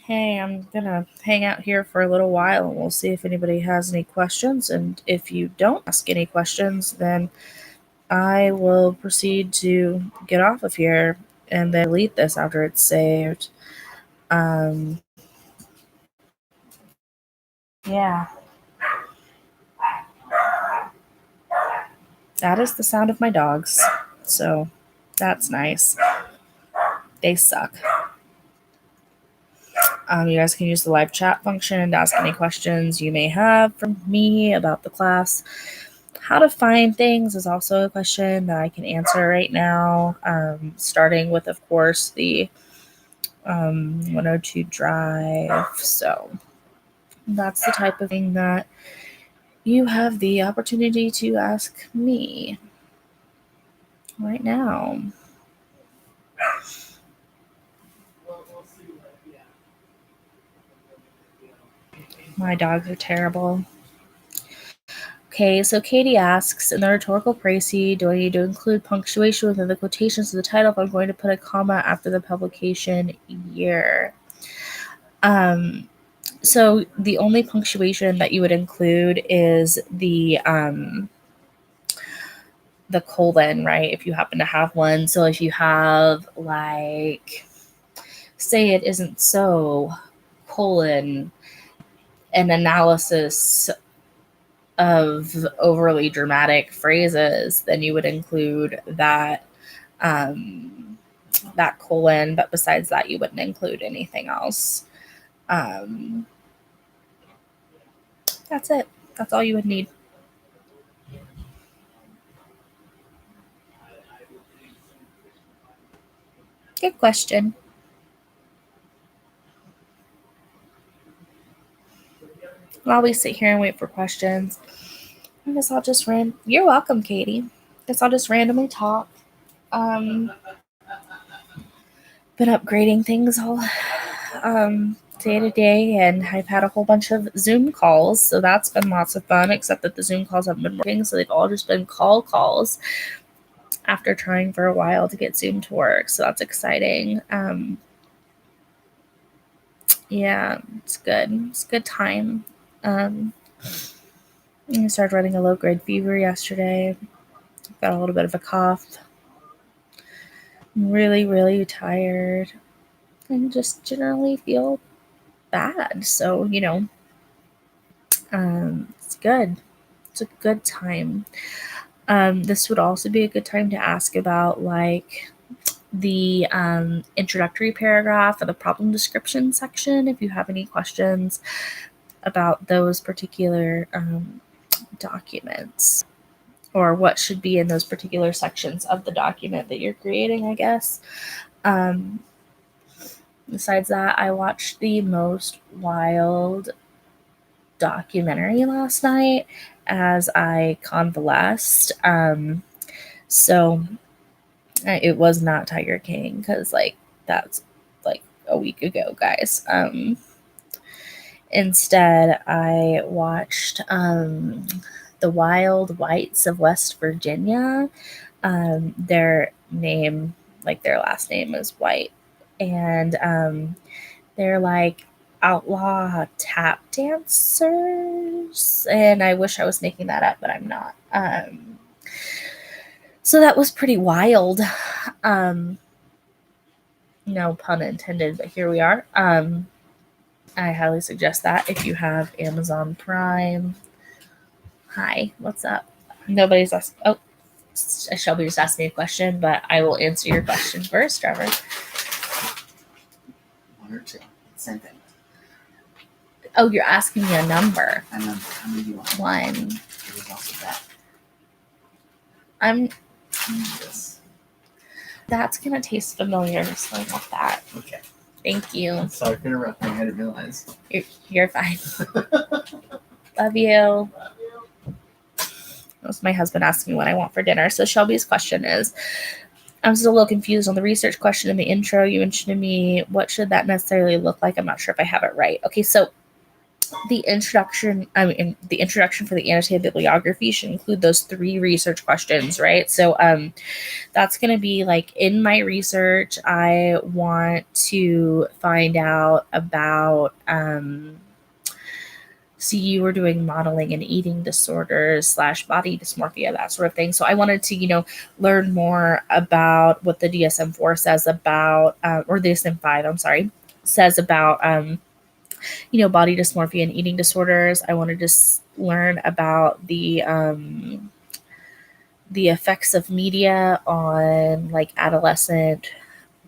Hey, I'm gonna hang out here for a little while and we'll see if anybody has any questions. And if you don't ask any questions, then I will proceed to get off of here and then delete this after it's saved. Um, yeah, that is the sound of my dogs. So that's nice. They suck. You guys can use the live chat function to ask any questions you may have from me about the class. How to find things is also a question that I can answer right now, starting with, of course, the 102 drive. So that's the type of thing that you have the opportunity to ask me right now. My dogs are terrible. Okay, so Katie asks, in the rhetorical précis, do I need to include punctuation within the quotations of the title if I'm going to put a comma after the publication year? So the only punctuation that you would include is the colon, right? If you happen to have one. So if you have, like, say it isn't so, colon, an analysis of overly dramatic phrases, then you would include that that colon, but besides that, you wouldn't include anything else. That's it. That's all you would need. Good question. While we sit here and wait for questions, I guess I'll just You're welcome, Katie. Guess I'll just randomly talk. Been upgrading things all day to day, and I've had a whole bunch of Zoom calls, so that's been lots of fun. Except that the Zoom calls haven't been working, so they've all just been calls. After trying for a while to get Zoom to work, so that's exciting. Yeah, it's good. It's a good time. I started running a low-grade fever yesterday. Got a little bit of a cough. I'm really, really tired and just generally feel bad. So, it's good. It's a good time. This would also be a good time to ask about, like, the introductory paragraph or the problem description section if you have any questions about those particular documents, or what should be in those particular sections of the document that you're creating, I guess. Besides that, I watched the Most Wild documentary last night as I convalesced. So it was not Tiger King, because, like, that's like a week ago, guys. Instead, I watched The Wild Whites of West Virginia. Their name, like, their last name is White, and they're like outlaw tap dancers, and I wish I was making that up, but I'm not. So that was pretty wild. No pun intended, but here we are. I highly suggest that if you have Amazon Prime. Hi, what's up? Nobody's asked. Oh, Shelby just asked me a question, but I will answer your question first, Trevor. One or two. Same thing. Oh, you're asking me a number. And then how many do you want? One. There was also that. That's gonna taste familiar, so I want that. Okay. Thank you. I'm sorry for interrupting. I didn't realize. You're fine. Love you. That was my husband asking me what I want for dinner. So Shelby's question is, I'm still a little confused on the research question in the intro. You mentioned to me, what should that necessarily look like? I'm not sure if I have it right. Okay, so the introduction for the annotated bibliography should include those 3 research questions, right? So that's going to be like, in my research I want to find out about so you were doing modeling and eating disorders / body dysmorphia, that sort of thing. So I wanted to, learn more about what the DSM-4 says about, or the DSM-5, I'm sorry, says about, body dysmorphia and eating disorders. I wanted to learn about the effects of media on like adolescent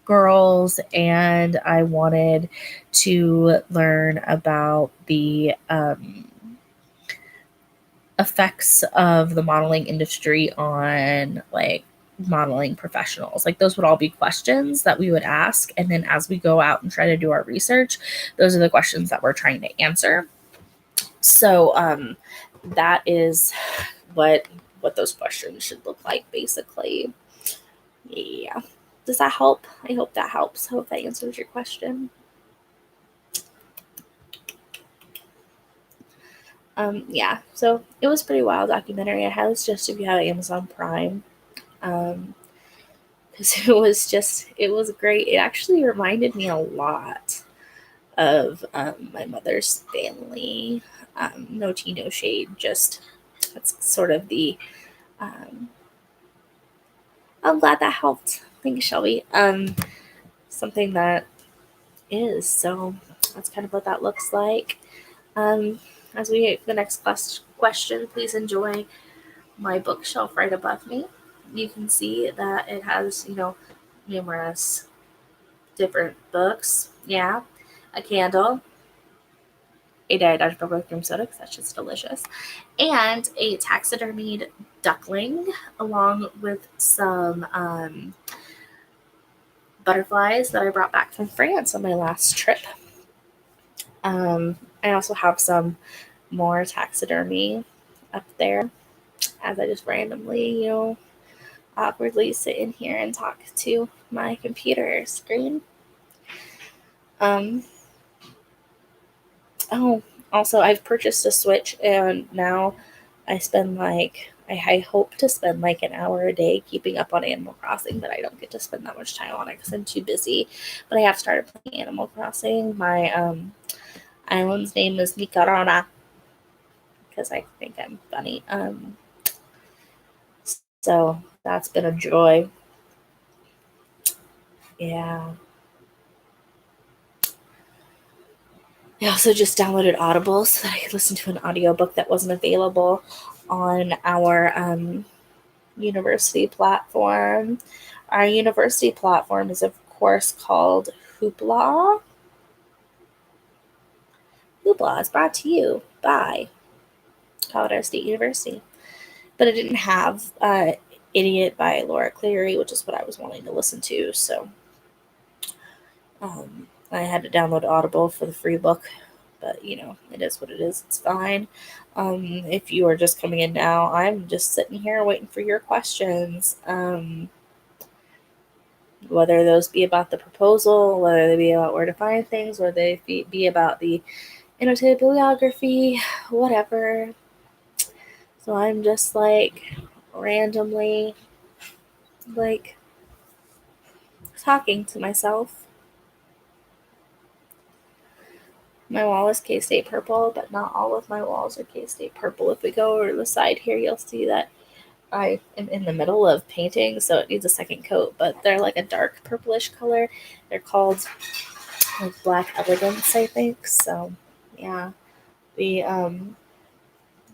girls, and I wanted to learn about the effects of the modeling industry on like modeling professionals. Like, those would all be questions that we would ask, and then as we go out and try to do our research, those are the questions that we're trying to answer. So that is what those questions should look like, basically. Yeah. Does that help? I hope that helps. I hope that answers your question. Yeah, so it was a pretty wild documentary. I highly suggest if you have Amazon Prime, because it was great. It actually reminded me a lot of my mother's family. No tea, no shade. Just that's sort of the. I'm glad that helped. Thank you, Shelby. Something that is so. That's kind of what that looks like. As we get to the next question, please enjoy my bookshelf right above me. You can see that it has, numerous different books. Yeah, a candle, a Diet Dr. Pepper cream soda, because that's just delicious, and a taxidermied duckling, along with some butterflies that I brought back from France on my last trip. I also have some more taxidermy up there, as I just randomly, awkwardly sit in here and talk to my computer screen. Oh, also, I've purchased a Switch, and now I spend I hope to spend like an hour a day keeping up on Animal Crossing, but I don't get to spend that much time on it because I'm too busy. But I have started playing Animal Crossing. My island's name is Nicarana, because I think I'm funny. So that's been a joy. Yeah. I also just downloaded Audible so that I could listen to an audiobook that wasn't available on our university platform. Our university platform is, of course, called Hoopla. Hoopla is brought to you by Colorado State University. But it didn't have Idiot by Laura Cleary, which is what I was wanting to listen to. So I had to download Audible for the free book. But, it is what it is. It's fine. If you are just coming in now, I'm just sitting here waiting for your questions. Whether those be about the proposal, whether they be about where to find things, whether they be about the annotated bibliography, whatever. So I'm just randomly talking to myself. My wall is K-State purple, but not all of my walls are K-State purple. If we go over to the side here, you'll see that I am in the middle of painting, so it needs a second coat, but they're like a dark purplish color. They're called Black Elegance, I think. So yeah, the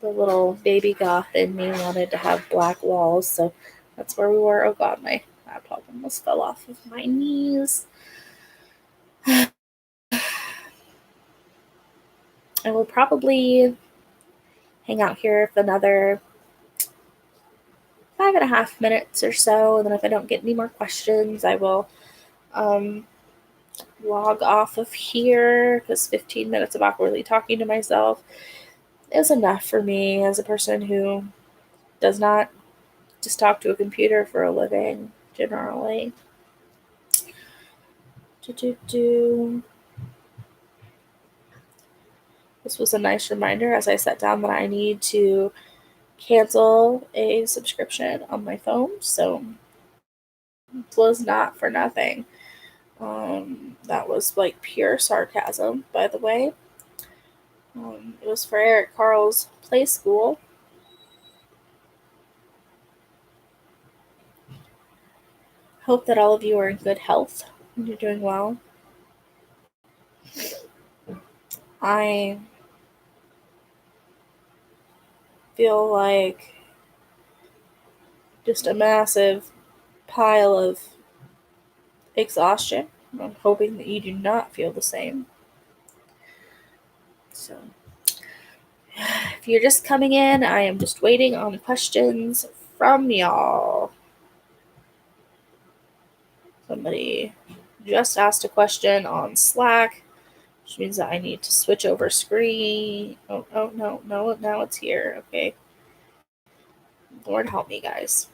little baby goth in me wanted to have black walls, so that's where we were. Oh god, my laptop almost fell off of my knees. I will probably hang out here for another 5.5 minutes or so, and then if I don't get any more questions, I will log off of here, because 15 minutes of awkwardly talking to myself is enough for me as a person who does not just talk to a computer for a living, generally. this was a nice reminder as I sat down that I need to cancel a subscription on my phone. So it was not for nothing. That was like pure sarcasm, by the way. It was for Eric Carl's play school. Hope that all of you are in good health and you're doing well. I feel like just a massive pile of exhaustion. I'm hoping that you do not feel the same. So, if you're just coming in, I am just waiting on questions from y'all. Somebody just asked a question on Slack, which means that I need to switch over screen. Oh, no, now it's here. Okay. Lord help me, guys.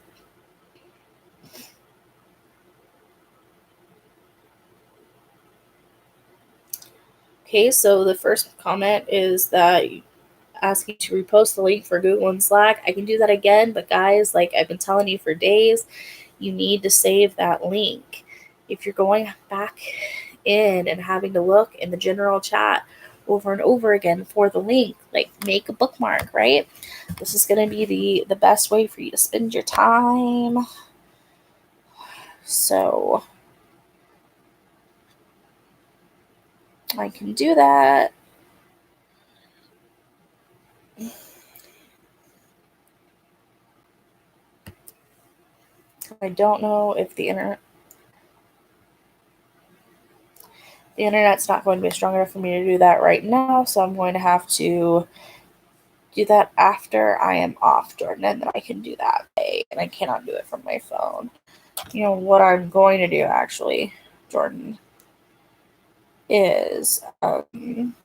Okay, so the first comment is that asking to repost the link for Google and Slack. I can do that again, but guys, like I've been telling you for days, you need to save that link. If you're going back in and having to look in the general chat over and over again for the link, like make a bookmark, right? This is going to be the best way for you to spend your time. So I can do that. I don't know if the internet's not going to be strong enough for me to do that right now, so I'm going to have to do that after I am off, Jordan, and then I can do that. And I cannot do it from my phone. You know what I'm going to do, actually, Jordan, is I'm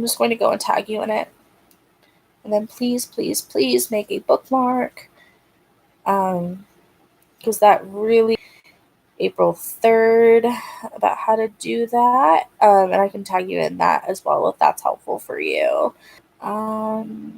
just going to go and tag you in it. And then please, please, please make a bookmark. Because that really April 3rd about how to do that. And I can tag you in that as well if that's helpful for you. Okay.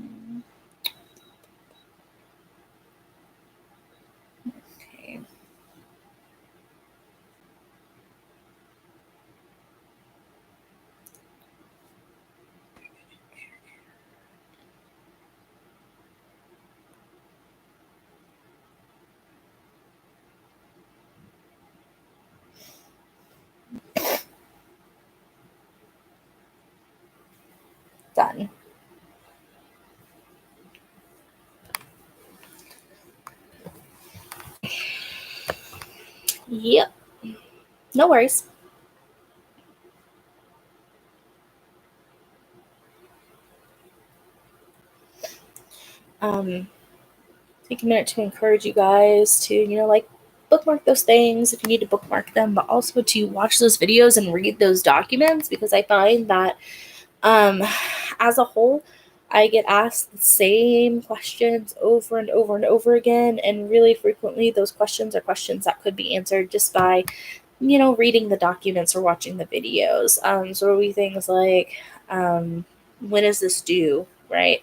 Done. Yep. No worries. Take a minute to encourage you guys to, like bookmark those things if you need to bookmark them, but also to watch those videos and read those documents, because I find that as a whole, I get asked the same questions over and over and over again, and really frequently those questions are questions that could be answered just by reading the documents or watching the videos. So it'll be things like, when is this due, right?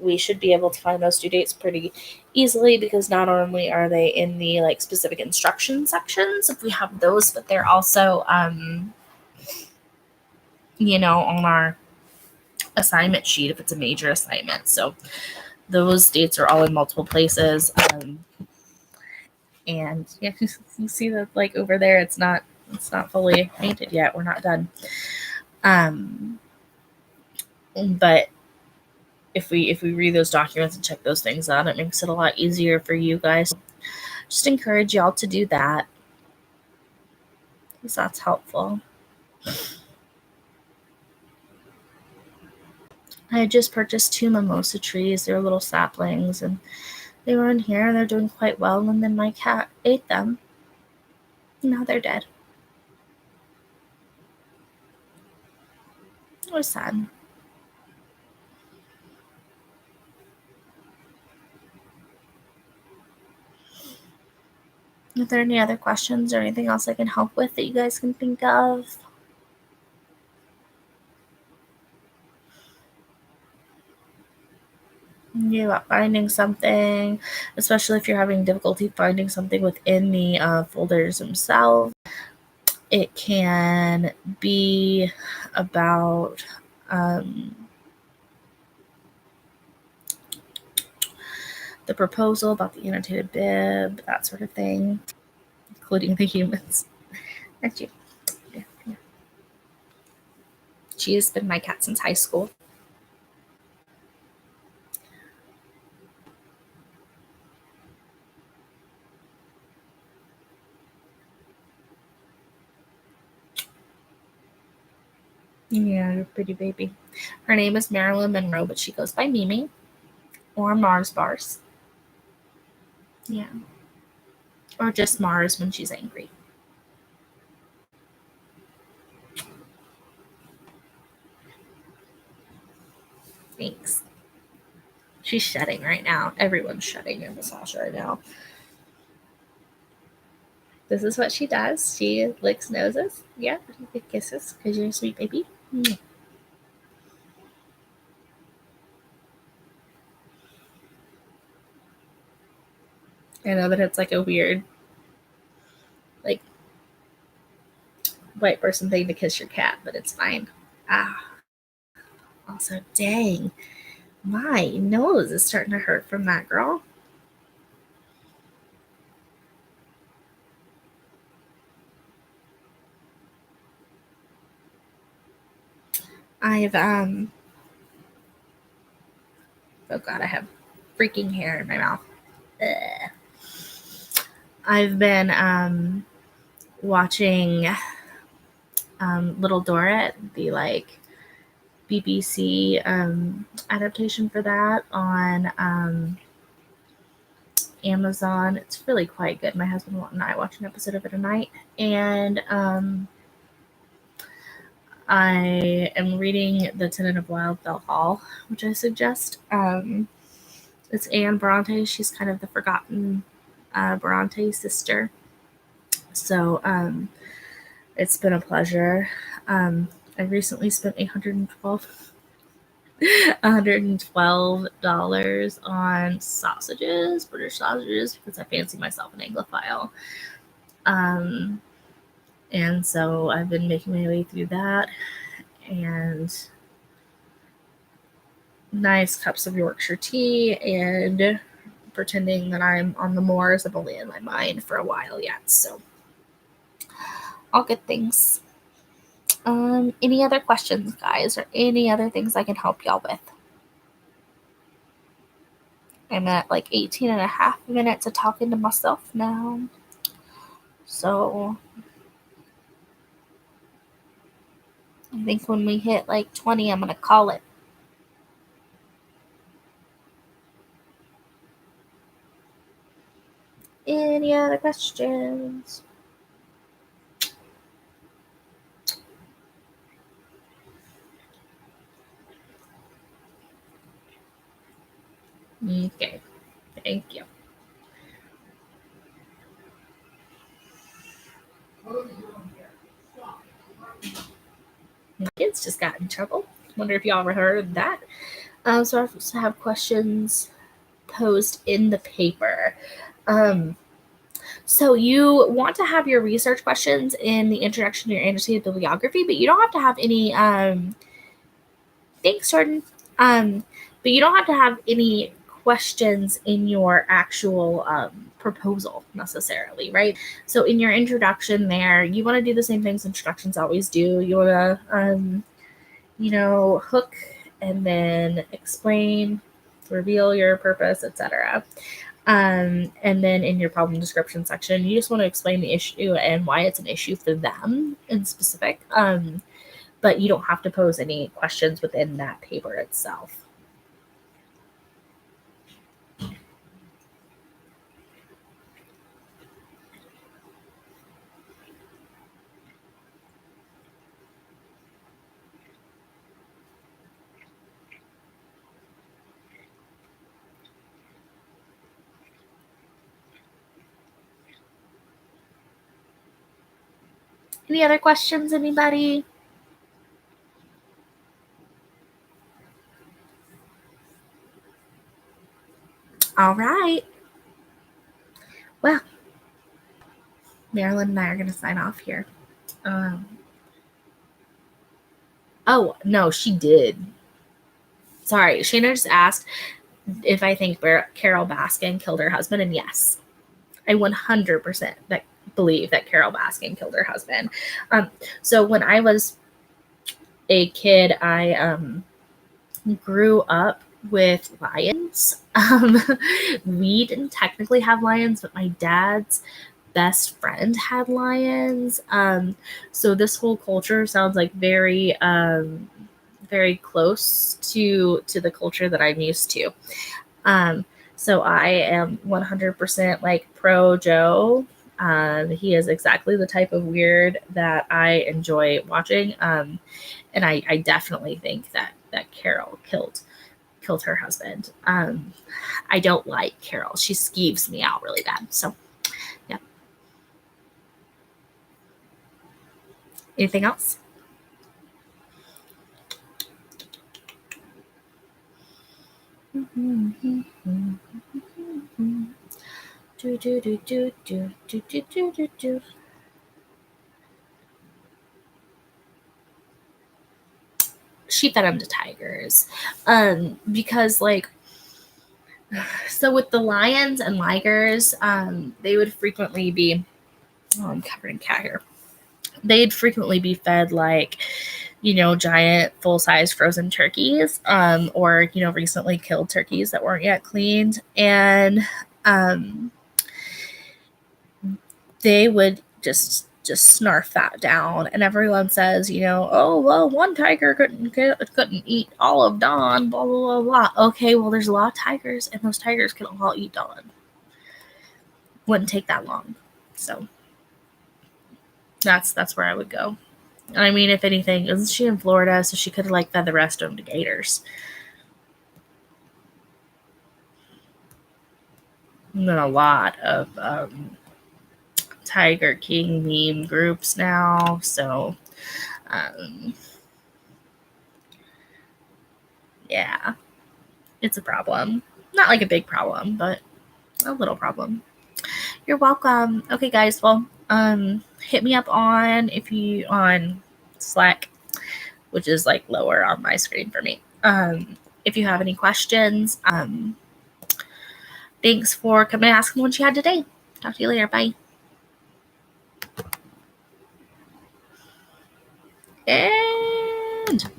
We should be able to find those due dates pretty easily, because not only are they in the like specific instruction sections if we have those, but they're also on our assignment sheet if it's a major assignment. So those dates are all in multiple places. And yeah, you see that like over there, it's not fully painted yet. We're not done. But if we read those documents and check those things out, it makes it a lot easier for you guys. Just encourage y'all to do that, because that's helpful. I had just purchased 2 mimosa trees. They're little saplings, and they were in here, and they're doing quite well. And then my cat ate them. Now they're dead. It was sad. Are there any other questions or anything else I can help with that you guys can think of? you about finding something, especially if you're having difficulty finding something within the folders themselves. It can be about the proposal, about the annotated bib, that sort of thing, including the humans. Aren't you? Yeah. She has been my cat since high school. Yeah, you're a pretty baby. Her name is Marilyn Monroe, but she goes by Mimi or Mars Bars. Yeah. Or just Mars when she's angry. Thanks. She's shedding right now. Everyone's shedding in this house right now. This is what she does. She licks noses. Yeah, kisses because you're a sweet baby. I know that it's like a weird, like, white person thing to kiss your cat, but it's fine. Also, dang, my nose is starting to hurt from that, girl. I've oh god, I have freaking hair in my mouth. Ugh. I've been watching Little Dora, the like BBC adaptation for that on Amazon. It's really quite good. My husband and I watch an episode of it a night, and I am reading The Tenant of Wildfell Hall, which I suggest. It's Anne Bronte. She's kind of the forgotten Bronte sister. So it's been a pleasure. I recently spent $112 on sausages, British sausages, because I fancy myself an Anglophile. And so I've been making my way through that, and nice cups of Yorkshire tea, and pretending that I'm on the moors. I'm only in my mind for a while yet, so all good things. Any other questions, guys, or any other things I can help y'all with? I'm at like 18 and a half minutes of talking to myself now. So I think when we hit like 20, I'm going to call it. Any other questions? Okay, thank you. My kids just got in trouble. Wonder if y'all ever heard of that. So I also have questions posed in the paper. So you want to have your research questions in the introduction to your annotated bibliography, but you don't have to have any. Thanks, Jordan. But you don't have to have any questions in your actual proposal necessarily, right? So in your introduction there, you want to do the same things introductions always do. You want to, hook and then explain, reveal your purpose, etc. And then in your problem description section, you just want to explain the issue and why it's an issue for them in specific. But you don't have to pose any questions within that paper itself. Any other questions, anybody? All right. Well, Marilyn and I are going to sign off here. Oh, no, she did. Sorry, Shayna just asked if I think Carol Baskin killed her husband, and yes, I 100% believe that Carol Baskin killed her husband. So when I was a kid, I grew up with lions. We didn't technically have lions, but my dad's best friend had lions. So this whole culture sounds like very very close to the culture that I'm used to. So I am 100% like pro Joe. He is exactly the type of weird that I enjoy watching. And I definitely think that Carol killed her husband. I don't like Carol. She skeeves me out really bad. So yeah. Anything else? She fed them to tigers. Because like, so with the lions and ligers, they would frequently be, oh, I'm covered in cat hair. They'd frequently be fed like, giant full-size frozen turkeys, or, recently killed turkeys that weren't yet cleaned. And they would just snarf that down, and everyone says, oh well, one tiger couldn't eat all of Dawn, blah blah blah blah. Okay, well, there's a lot of tigers, and those tigers can all eat Dawn. Wouldn't take that long. So that's where I would go. I mean, if anything, isn't she in Florida, so she could have like fed the rest of them to gators. And then a lot of Tiger King meme groups now, so yeah, it's a problem. Not like a big problem, but a little problem. You're welcome. Okay, guys. Well, hit me up on Slack, which is like lower on my screen for me. If you have any questions, thanks for coming and asking what you had today. Talk to you later. Bye. And